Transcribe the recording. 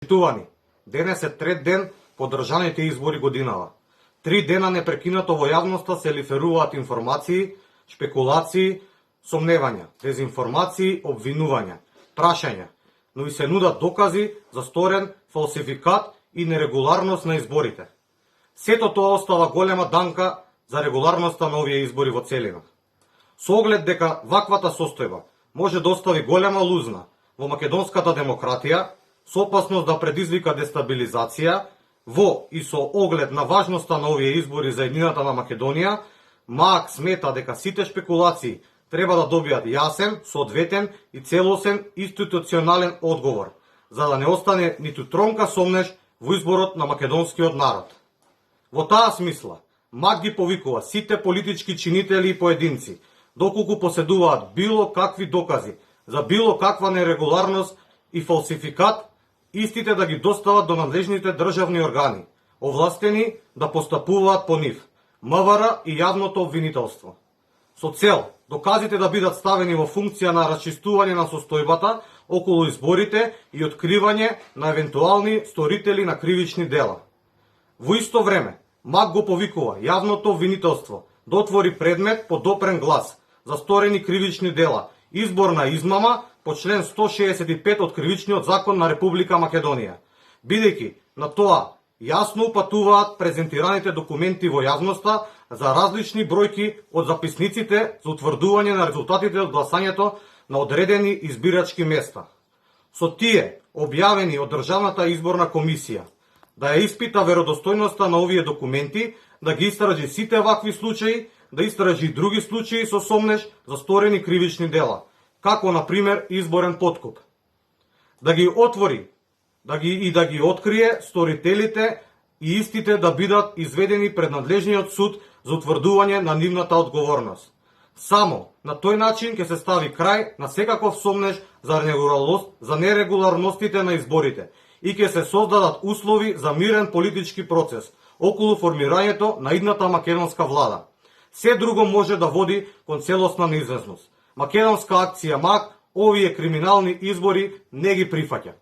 Почитувани, денес е трет ден по држаните избори годинава. 3 дена непрекинато во јавноста се лиферуваат информации, шпекулации, сомневања, дезинформации, обвинувања, прашања, но и се нудат докази за сторен фалсификат и нерегуларност на изборите. Сето тоа остава голема данка за регуларноста на овие избори во целина. Со оглед дека ваквата состојба може да остави голема лузна во македонската демократија, со опасност да предизвика дестабилизација, во и со оглед на важноста на овие избори за еднината на Македонија, МАК смета дека сите шпекулации треба да добијат јасен, соодветен и целосен институционален одговор, за да не остане ниту тронка сомнеш во изборот на македонскиот народ. Во таа смисла, МАК ги повикува сите политички чинители и поединци, доколку поседуваат било какви докази за било каква нерегуларност и фалсификат, истите да ги достават до надлежните државни органи, овластени да постапуваат по нив, МВР и јавното обвинителство. Со цел доказите да бидат ставени во функција на расчистување на состојбата околу изборите и откривање на евентуални сторители на кривични дела. Во исто време, МАК го повикува јавното обвинителство да отвори предмет по допрен глас за сторени кривични дела, изборна измама по член 165 од Кривичниот закон на Република Македонија, бидејќи на тоа јасно упатуваат презентираните документи во јавноста за различни бројки од записниците за утврдување на резултатите од гласањето на одредени избирачки места. Со тие објавени од Државната изборна комисија да ја испита веродостојноста на овие документи, да ги истражи сите вакви случаи, да истражи и други случаи со сомнеш за сторени кривични дела, како на пример изборен подкуп. Да ги отвори, да ги открие сторителите и истите да бидат изведени пред надлежниот суд за утврдување на нивната одговорност. Само на тој начин ќе се стави крај на секаков сомнеш за нерегуларностите на изборите и ќе се создадат услови за мирен политички процес околу формирањето на идната македонска влада. Се друго може да води кон целосна неизвестност. Македонска акција МАК овие криминални избори не ги прифаќа.